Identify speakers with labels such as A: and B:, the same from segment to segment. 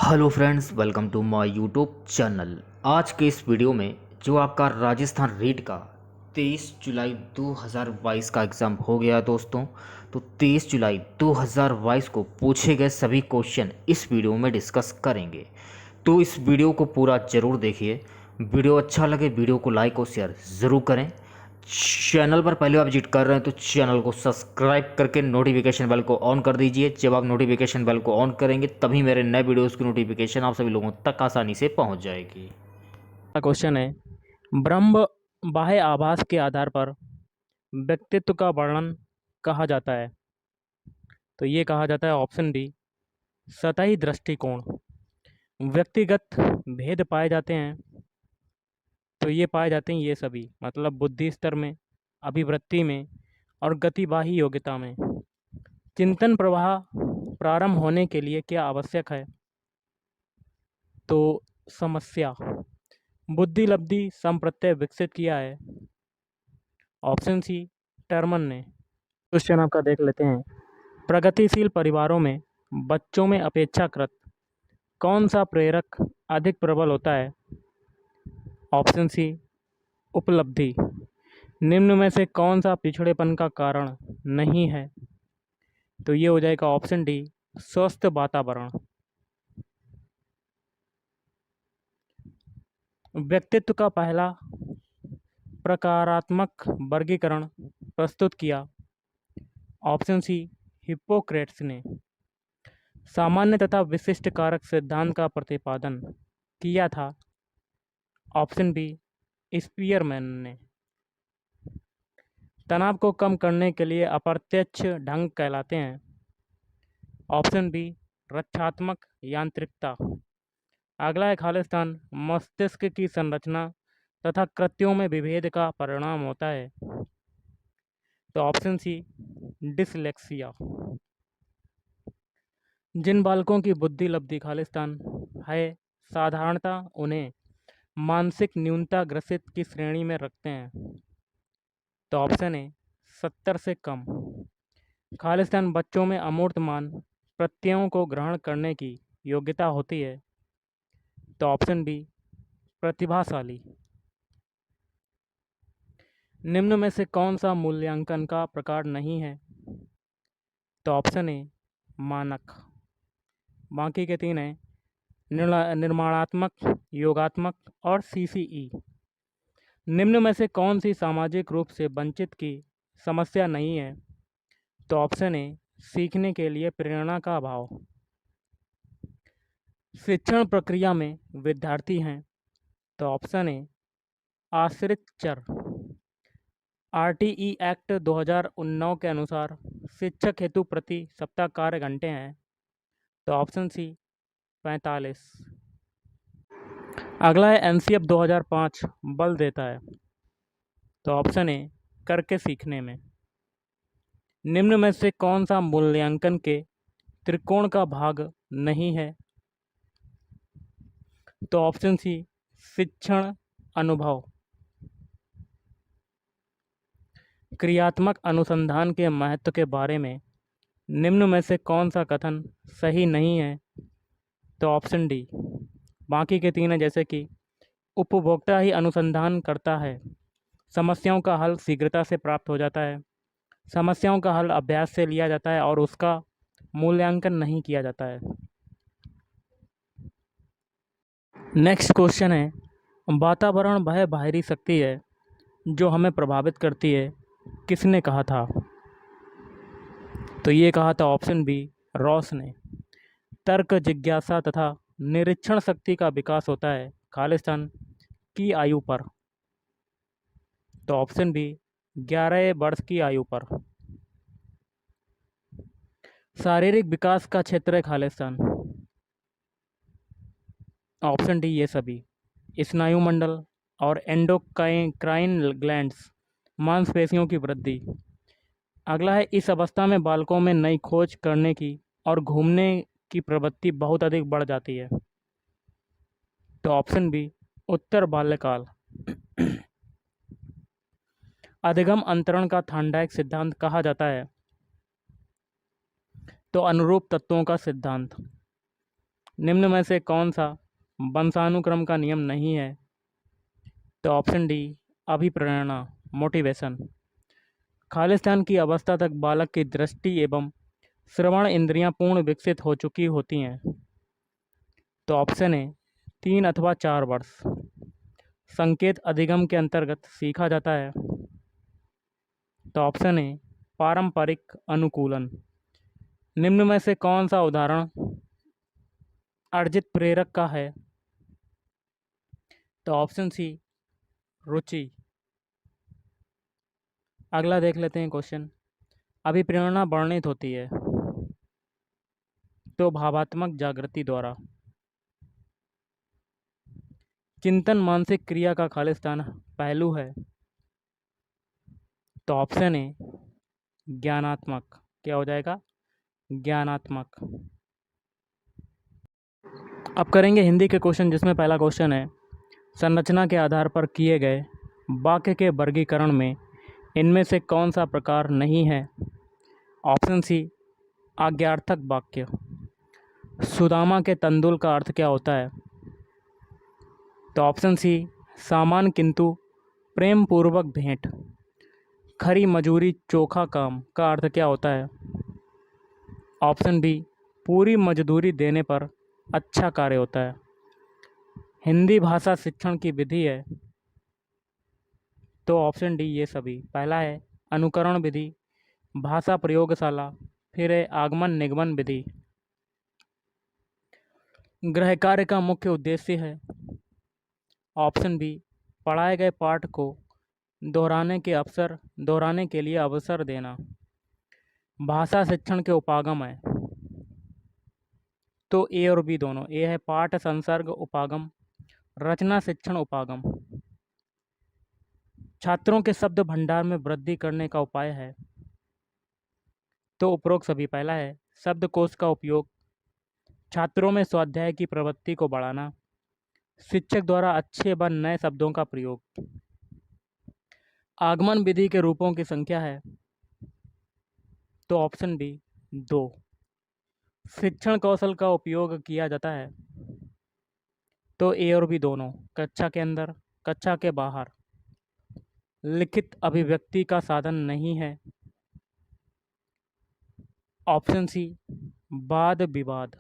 A: Hello friends, welcome to my YouTube channel. आज के इस वीडियो में जो आपका राजस्थान रीट का 23 जुलाई 2022 का एग्ज़ाम हो गया दोस्तों, तो 23 जुलाई 2022 को पूछे गए सभी क्वेश्चन इस वीडियो में डिस्कस करेंगे। तो इस वीडियो को पूरा ज़रूर देखिए। वीडियो अच्छा लगे वीडियो को लाइक और शेयर ज़रूर करें। चैनल पर पहले आप विजिट कर रहे हैं तो चैनल को सब्सक्राइब करके नोटिफिकेशन बेल को ऑन कर दीजिए। जब आप नोटिफिकेशन बेल को ऑन करेंगे तभी मेरे नए वीडियोस की नोटिफिकेशन आप सभी लोगों तक आसानी से पहुंच जाएगी।
B: क्वेश्चन है, ब्रह्म बाह्य आभास के आधार पर व्यक्तित्व का वर्णन कहा जाता है। तो ये कहा जाता है ऑप्शन डी, सतही दृष्टिकोण। व्यक्तिगत भेद पाए जाते हैं, तो ये पाए जाते हैं ये सभी, मतलब बुद्धि स्तर में, अभिवृत्ति में और गतिबाही योग्यता में। चिंतन प्रवाह प्रारंभ होने के लिए क्या आवश्यक है? तो समस्या। बुद्धि लब्धि संप्रत्यय विकसित किया है। ऑप्शन सी, टर्मन ने। क्वेश्चन आपका देख लेते हैं। प्रगतिशील परिवारों में बच्चों में अपेक्षाकृत कौन सा प्रेरक अधिक प्रबल होता है? ऑप्शन सी, उपलब्धि। निम्न में से कौन सा पिछड़ेपन का कारण नहीं है? तो ये हो जाएगा ऑप्शन डी, स्वस्थ वातावरण। व्यक्तित्व का पहला प्रकारात्मक वर्गीकरण प्रस्तुत किया। ऑप्शन सी, हिप्पोक्रेट्स ने। सामान्य तथा विशिष्ट कारक सिद्धांत का प्रतिपादन किया था। ऑप्शन बी, स्पीयरमैन ने। तनाव को कम करने के लिए अप्रत्यक्ष ढंग कहलाते हैं। ऑप्शन बी, रक्षात्मक यांत्रिकता। अगला है खालिस्तान, मस्तिष्क की संरचना तथा कृत्यों में विभेद का परिणाम होता है। तो ऑप्शन सी, डिसलेक्सिया। जिन बालकों की बुद्धि लब्धि खालिस्तान है, साधारणतः उन्हें मानसिक न्यूनता ग्रसित की श्रेणी में रखते हैं। तो ऑप्शन है 70 से कम। खालिस्तान बच्चों में अमूर्त मान प्रत्ययों को ग्रहण करने की योग्यता होती है। तो ऑप्शन बी, प्रतिभाशाली। निम्न में से कौन सा मूल्यांकन का प्रकार नहीं है? तो ऑप्शन ए, मानक। बाकी के तीन हैं, निर्माणात्मक, योगात्मक और सीसीई। निम्न में से कौन सी सामाजिक रूप से वंचित की समस्या नहीं है? तो ऑप्शन ए, सीखने के लिए प्रेरणा का अभाव। शिक्षण प्रक्रिया में विद्यार्थी हैं। तो ऑप्शन ए, आश्रित चर। आरटीई एक्ट 2019 के अनुसार शिक्षक हेतु प्रति सप्ताह कार्य घंटे हैं। तो ऑप्शन सी, 45। अगला है एनसीएफ 2005 बल देता है। तो ऑप्शन ए, करके सीखने में। निम्न में से कौन सा मूल्यांकन के त्रिकोण का भाग नहीं है? तो ऑप्शन सी, शिक्षण अनुभव। क्रियात्मक अनुसंधान के महत्व के बारे में निम्न में से कौन सा कथन सही नहीं है? तो ऑप्शन डी। बाकी के तीन है, जैसे कि उपभोक्ता ही अनुसंधान करता है, समस्याओं का हल शीघ्रता से प्राप्त हो जाता है, समस्याओं का हल अभ्यास से लिया जाता है और उसका मूल्यांकन नहीं किया जाता है। नेक्स्ट क्वेश्चन है, वातावरण वह बाहरी शक्ति है जो हमें प्रभावित करती है, किसने कहा था? तो ये कहा था ऑप्शन बी, रॉस ने। तर्क, जिज्ञासा तथा निरीक्षण शक्ति का विकास होता है खालिस्तान की आयु पर। तो ऑप्शन बी, 11 वर्ष की आयु पर। शारीरिक विकास का क्षेत्र है खालिस्तान। ऑप्शन डी, ये सभी, स्नायु मंडल और एंडोक्राइन ग्लैंड्स, मांसपेशियों की वृद्धि। अगला है, इस अवस्था में बालकों में नई खोज करने की और घूमने की प्रवृत्ति बहुत अधिक बढ़ जाती है। तो ऑप्शन बी, उत्तर बाल्यकाल। अधिगम अंतरण का थांडाइक सिद्धांत कहा जाता है। तो अनुरूप तत्वों का सिद्धांत। निम्न में से कौन सा वंशानुक्रम का नियम नहीं है? तो ऑप्शन डी अभिप्रेरणा, मोटिवेशन। खालिस्तान की अवस्था तक बालक की दृष्टि एवं श्रवण इंद्रियां पूर्ण विकसित हो चुकी होती हैं। तो ऑप्शन ए 3 अथवा 4 वर्ष। संकेत अधिगम के अंतर्गत सीखा जाता है। तो ऑप्शन ए पारंपरिक अनुकूलन। निम्न में से कौन सा उदाहरण अर्जित प्रेरक का है? तो ऑप्शन सी रुचि। अगला देख लेते हैं क्वेश्चन। अभिप्रेरणा वर्णित होती है तो भावात्मक जागृति द्वारा। चिंतन मानसिक क्रिया का खालिस्तान पहलू है। तो ऑप्शन ए ज्ञानात्मक। क्या हो जाएगा? ज्ञानात्मक। अब करेंगे हिंदी के क्वेश्चन, जिसमें पहला क्वेश्चन है संरचना के आधार पर किए गए वाक्य के वर्गीकरण में इनमें से कौन सा प्रकार नहीं है? ऑप्शन सी आज्ञार्थक वाक्य। सुदामा के तंदुल का अर्थ क्या होता है? तो ऑप्शन सी सामान किंतु प्रेम पूर्वक भेंट। खरी मजूरी चोखा काम का अर्थ क्या होता है? ऑप्शन बी पूरी मजदूरी देने पर अच्छा कार्य होता है। हिंदी भाषा शिक्षण की विधि है। तो ऑप्शन डी ये सभी। पहला है अनुकरण विधि, भाषा प्रयोगशाला, फिर है आगमन निगमन विधि। गृह कार्य का मुख्य उद्देश्य है। ऑप्शन बी पढ़ाए गए पाठ को दोहराने के लिए अवसर देना। भाषा शिक्षण के उपागम है। तो ए और बी दोनों। ए है पाठ संसर्ग उपागम, रचना शिक्षण उपागम। छात्रों के शब्द भंडार में वृद्धि करने का उपाय है। तो उपरोक्त सभी। पहला है शब्दकोश का उपयोग, छात्रों में स्वाध्याय की प्रवृत्ति को बढ़ाना, शिक्षक द्वारा अच्छे व नए शब्दों का प्रयोग। आगमन विधि के रूपों की संख्या है। तो ऑप्शन बी 2। शिक्षण कौशल का उपयोग किया जाता है। तो ए और बी दोनों। कक्षा के अंदर, कक्षा के बाहर। लिखित अभिव्यक्ति का साधन नहीं है। ऑप्शन सी वाद विवाद।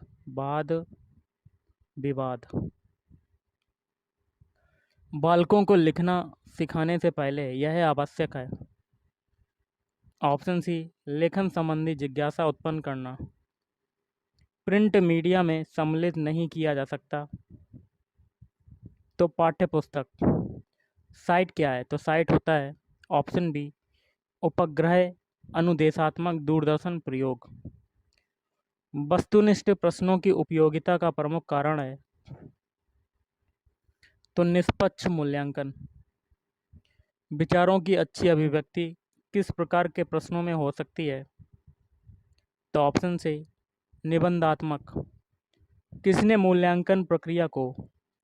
B: बालकों को लिखना सिखाने से पहले यह आवश्यक है। ऑप्शन सी लेखन संबंधी जिज्ञासा उत्पन्न करना। प्रिंट मीडिया में सम्मिलित नहीं किया जा सकता। तो पाठ्य पुस्तक। साइट क्या है? तो साइट होता है ऑप्शन बी उपग्रह अनुदेशात्मक दूरदर्शन प्रयोग। वस्तुनिष्ठ प्रश्नों की उपयोगिता का प्रमुख कारण है। तो निष्पक्ष मूल्यांकन। विचारों की अच्छी अभिव्यक्ति किस प्रकार के प्रश्नों में हो सकती है? तो ऑप्शन से निबंधात्मक। किसने मूल्यांकन प्रक्रिया को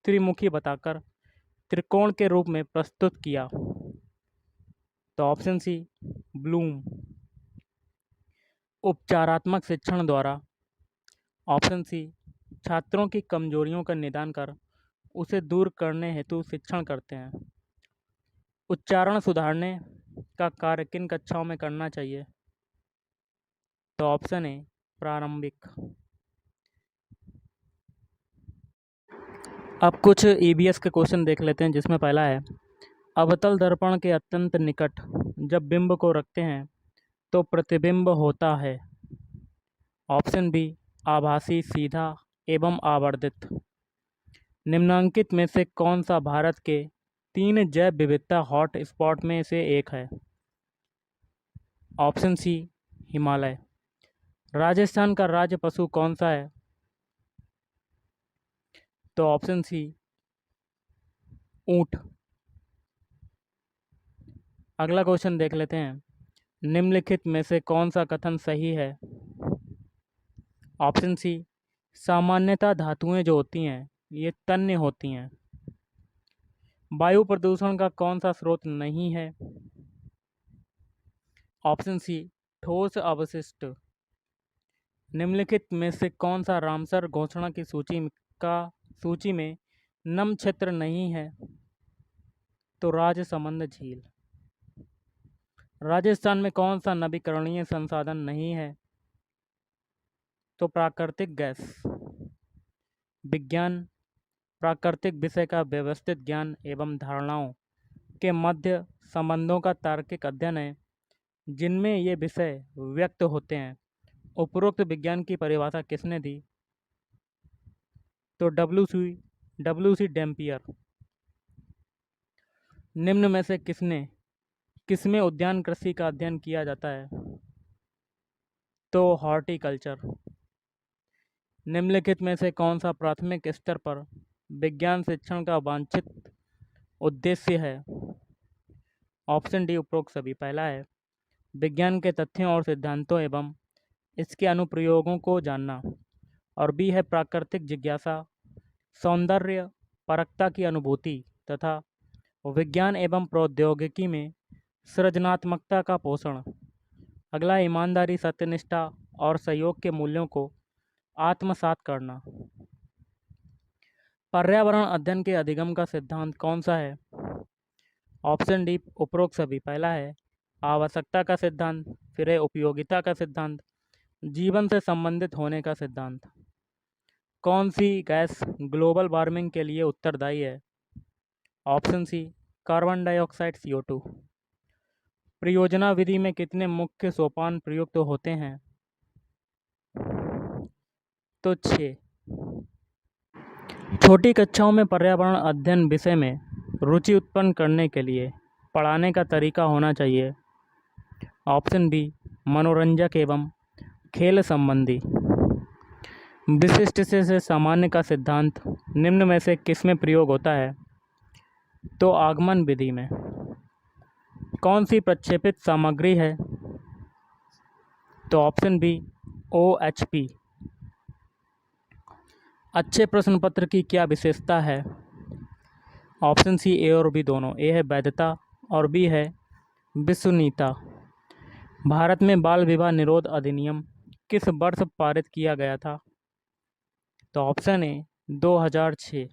B: त्रिमुखी बताकर त्रिकोण के रूप में प्रस्तुत किया? तो ऑप्शन सी ब्लूम। उपचारात्मक शिक्षण द्वारा। ऑप्शन सी छात्रों की कमजोरियों का निदान कर उसे दूर करने हेतु शिक्षण करते हैं। उच्चारण सुधारने का कार्य किन कक्षाओं में करना चाहिए? तो ऑप्शन ए प्रारंभिक। अब कुछ ईबीएस के क्वेश्चन देख लेते हैं, जिसमें पहला है अवतल दर्पण के अत्यंत निकट जब बिंब को रखते हैं तो प्रतिबिंब होता है। ऑप्शन बी आभासी, सीधा एवं आवर्धित। निम्नांकित में से कौन सा भारत के 3 जैव विविधता हॉट स्पॉट में से एक है? ऑप्शन सी हिमालय। राजस्थान का राज्य पशु कौन सा है? तो ऑप्शन सी ऊंट। अगला क्वेश्चन देख लेते हैं। निम्नलिखित में से कौन सा कथन सही है? ऑप्शन सी सामान्यतः धातुएं जो होती हैं ये तन्य होती हैं। वायु प्रदूषण का कौन सा स्रोत नहीं है? ऑप्शन सी ठोस अवशिष्ट। निम्नलिखित में से कौन सा रामसर घोषणा की सूची में नम क्षेत्र नहीं है? तो राजसमंद झील। राजस्थान में कौन सा नवीकरणीय संसाधन नहीं है? तो प्राकृतिक गैस। विज्ञान प्राकृतिक विषय का व्यवस्थित ज्ञान एवं धारणाओं के मध्य संबंधों का तार्किक अध्ययन है जिनमें ये विषय व्यक्त होते हैं। उपरोक्त विज्ञान की परिभाषा किसने दी? तो डब्ल्यू सी डैम्पियर। निम्न में से किसमें उद्यान कृषि का अध्ययन किया जाता है? तो हॉर्टिकल्चर। निम्नलिखित में से कौन सा प्राथमिक स्तर पर विज्ञान शिक्षण का वांछित उद्देश्य है? ऑप्शन डी उपरोक्त सभी। पहला है विज्ञान के तथ्यों और सिद्धांतों एवं इसके अनुप्रयोगों को जानना, और बी है प्राकृतिक जिज्ञासा, सौंदर्य परकता की अनुभूति तथा विज्ञान एवं प्रौद्योगिकी में सृजनात्मकता का पोषण। अगला है ईमानदारी, सत्यनिष्ठा और सहयोग के मूल्यों को आत्मसात करना। पर्यावरण अध्ययन के अधिगम का सिद्धांत कौन सा है? ऑप्शन डी उपरोक्त सभी। पहला है आवश्यकता का सिद्धांत, फिर है उपयोगिता का सिद्धांत, जीवन से संबंधित होने का सिद्धांत। कौन सी गैस ग्लोबल वार्मिंग के लिए उत्तरदायी है? Option C carbon dioxide CO2। परियोजना विधि में कितने मुख्य सोपान प्रयुक्त होते हैं? तो 6। छोटी कक्षाओं में पर्यावरण अध्ययन विषय में रुचि उत्पन्न करने के लिए पढ़ाने का तरीका होना चाहिए। ऑप्शन बी मनोरंजक एवं खेल संबंधी। विशिष्ट से सामान्य का सिद्धांत निम्न में से किसमें प्रयोग होता है? तो आगमन विधि में। कौन सी प्रक्षेपित सामग्री है? तो ऑप्शन बी OHP। अच्छे प्रश्न पत्र की क्या विशेषता है? ऑप्शन सी ए और बी दोनों। ए है वैधता और बी है विश्वसनीयता। भारत में बाल विवाह निरोध अधिनियम किस वर्ष पारित किया गया था? तो ऑप्शन ए 2006।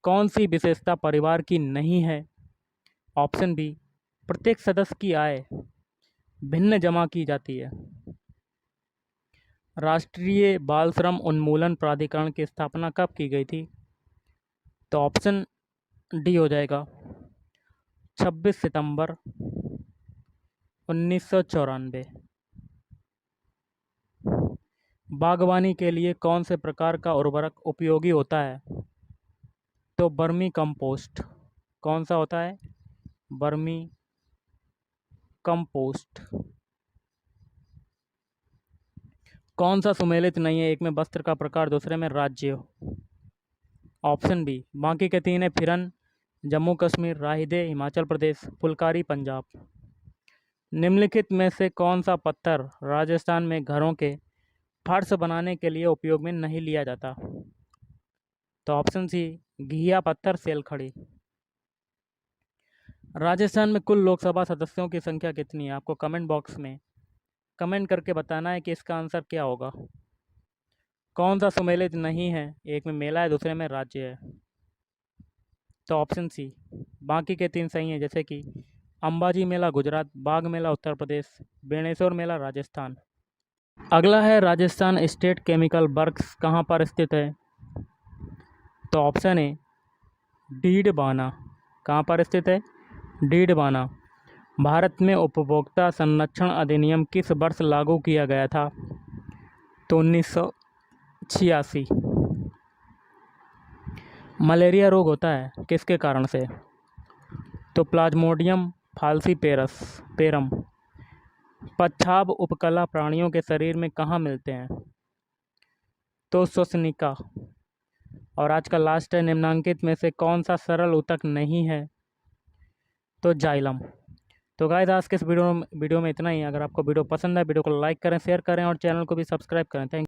B: कौन सी विशेषता परिवार की नहीं है? ऑप्शन बी प्रत्येक सदस्य की आय भिन्न जमा की जाती है। राष्ट्रीय बाल श्रम उन्मूलन प्राधिकरण की स्थापना कब की गई थी? तो ऑप्शन डी हो जाएगा 26 सितंबर 1994। बागवानी के लिए कौन से प्रकार का उर्वरक उपयोगी होता है? तो वर्मी कंपोस्ट। कौन सा होता है? Vermi compost. कौन सा सुमेलित नहीं है? एक में वस्त्र का प्रकार, दूसरे में राज्य। ऑप्शन बी बाकी के 3 है फिरन जम्मू कश्मीर, राहिदे हिमाचल प्रदेश, फुलकारी पंजाब। निम्नलिखित में से कौन सा पत्थर राजस्थान में घरों के फर्श बनाने के लिए उपयोग में नहीं लिया जाता? तो ऑप्शन सी घिया पत्थर, सेलखड़ी। राजस्थान में कुल लोकसभा सदस्यों की संख्या कितनी है? आपको कमेंट बॉक्स में कमेंट करके बताना है कि इसका आंसर क्या होगा। कौन सा सुमेलित नहीं है? एक में मेला है, दूसरे में राज्य है। तो ऑप्शन सी बाकी के 3 सही हैं, जैसे कि अंबाजी मेला गुजरात, बाग मेला उत्तर प्रदेश, बेणेश्वर मेला राजस्थान। अगला है राजस्थान स्टेट केमिकल वर्क्स कहाँ पर स्थित है? तो ऑप्शन ए डीडवाना। कहाँ पर स्थित है? डीडवाना। भारत में उपभोक्ता संरक्षण अधिनियम किस वर्ष लागू किया गया था? तो 1986। मलेरिया रोग होता है किसके कारण से? तो प्लाज्मोडियम फाल्सीपेरम। पच्छाब उपकला प्राणियों के शरीर में कहाँ मिलते हैं? तो श्वसनिका। और आज का लास्ट है निम्नांकित में से कौन सा सरल ऊतक नहीं है? तो जाइलम। तो गाइस आज के इस वीडियो में इतना ही। अगर आपको वीडियो पसंद है, वीडियो को लाइक करें, शेयर करें और चैनल को भी सब्सक्राइब करें। थैंक